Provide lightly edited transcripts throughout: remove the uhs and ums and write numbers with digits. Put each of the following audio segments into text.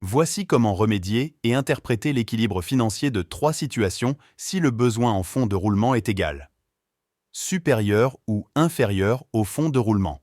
Voici comment remédier et interpréter l'équilibre financier de trois situations si le besoin en fonds de roulement est égal, supérieur ou inférieur au fonds de roulement.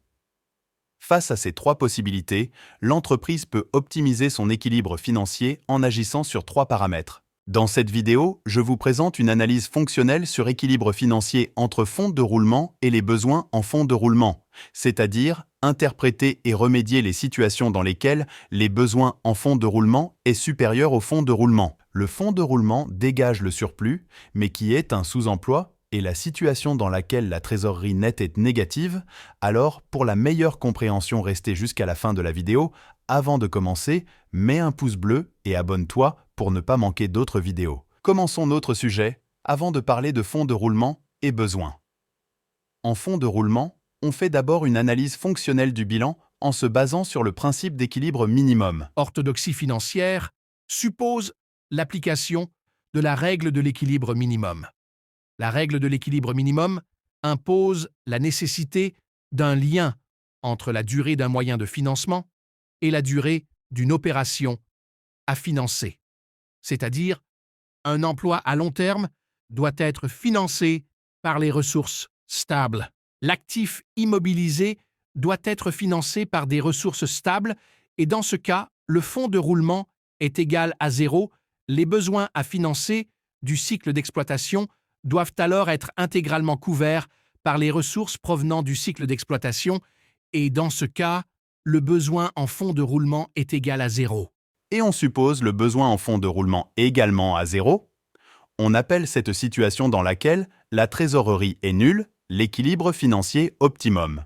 Face à ces trois possibilités, l'entreprise peut optimiser son équilibre financier en agissant sur trois paramètres. Dans cette vidéo, je vous présente une analyse fonctionnelle sur équilibre financier entre fonds de roulement et les besoins en fonds de roulement, c'est-à-dire interpréter et remédier les situations dans lesquelles les besoins en fonds de roulement est supérieur au fonds de roulement. Le fonds de roulement dégage le surplus, mais qui est un sous-emploi, et la situation dans laquelle la trésorerie nette est négative. Alors, pour la meilleure compréhension, restez jusqu'à la fin de la vidéo. Avant de commencer, mets un pouce bleu et abonne-toi pour ne pas manquer d'autres vidéos. Commençons notre sujet avant de parler de fonds de roulement et besoins. En fonds de roulement, on fait d'abord une analyse fonctionnelle du bilan en se basant sur le principe d'équilibre minimum. Orthodoxie financière suppose l'application de la règle de l'équilibre minimum. La règle de l'équilibre minimum impose la nécessité d'un lien entre la durée d'un moyen de financement et la durée d'une opération à financer. C'est-à-dire, un emploi à long terme doit être financé par les ressources stables. L'actif immobilisé doit être financé par des ressources stables et dans ce cas, le fonds de roulement est égal à zéro. Les besoins à financer du cycle d'exploitation doivent alors être intégralement couverts par les ressources provenant du cycle d'exploitation et dans ce cas, le besoin en fonds de roulement est égal à zéro. Et on suppose le besoin en fonds de roulement également à zéro. On appelle cette situation dans laquelle la trésorerie est nulle, l'équilibre financier optimum.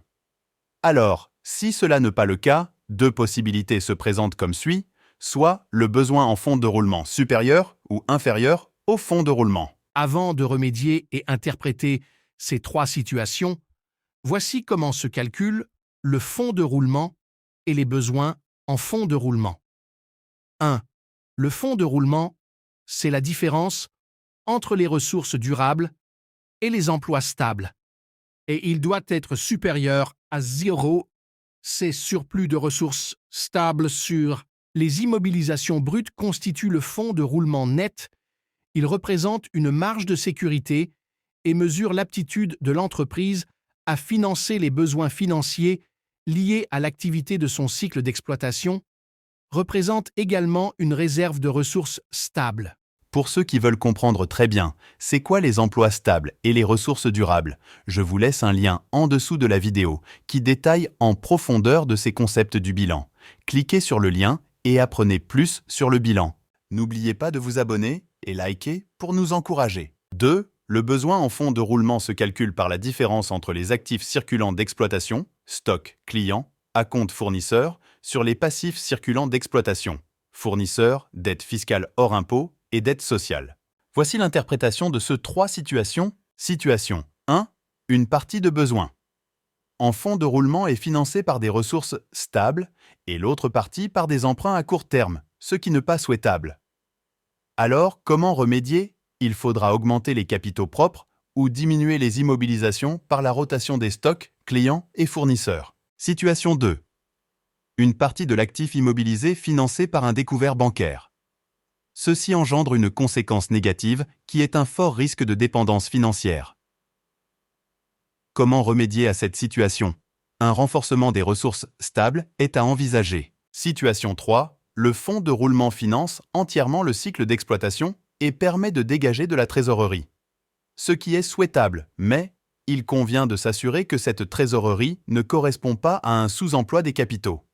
Alors, si cela n'est pas le cas, deux possibilités se présentent comme suit, soit le besoin en fonds de roulement supérieur ou inférieur au fonds de roulement. Avant de remédier et interpréter ces trois situations, voici comment se calcule le fonds de roulement et les besoins en fonds de roulement. 1. Le fonds de roulement, c'est la différence entre les ressources durables et les emplois stables, et il doit être supérieur à zéro. Ces surplus de ressources stables sur les immobilisations brutes constituent le fonds de roulement net. Il représente une marge de sécurité et mesure l'aptitude de l'entreprise à financer les besoins financiers liés à l'activité de son cycle d'exploitation, représente également une réserve de ressources stables. Pour ceux qui veulent comprendre très bien, c'est quoi les emplois stables et les ressources durables, je vous laisse un lien en dessous de la vidéo qui détaille en profondeur de ces concepts du bilan. Cliquez sur le lien et apprenez plus sur le bilan. N'oubliez pas de vous abonner et liker pour nous encourager. 2. Le besoin en fonds de roulement se calcule par la différence entre les actifs circulants d'exploitation, stock client, acompte fournisseur, sur les passifs circulants d'exploitation, fournisseur, dette fiscale hors impôt et dette sociale. Voici l'interprétation de ces trois situations. Situation 1. Une partie de besoin en fonds de roulement est financée par des ressources stables et l'autre partie par des emprunts à court terme, ce qui n'est pas souhaitable. Alors, comment remédier? Il faudra augmenter les capitaux propres ou diminuer les immobilisations par la rotation des stocks, clients et fournisseurs. Situation 2. Une partie de l'actif immobilisé financé par un découvert bancaire. Ceci engendre une conséquence négative qui est un fort risque de dépendance financière. Comment remédier à cette situation? Un renforcement des ressources stables est à envisager. Situation 3. Le fonds de roulement finance entièrement le cycle d'exploitation et permet de dégager de la trésorerie. Ce qui est souhaitable, mais il convient de s'assurer que cette trésorerie ne correspond pas à un sous-emploi des capitaux.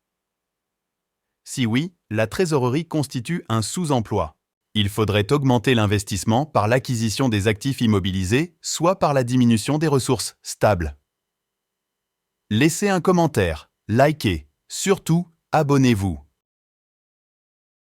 Si oui, la trésorerie constitue un sous-emploi. Il faudrait augmenter l'investissement par l'acquisition des actifs immobilisés, soit par la diminution des ressources stables. Laissez un commentaire, likez, surtout abonnez-vous.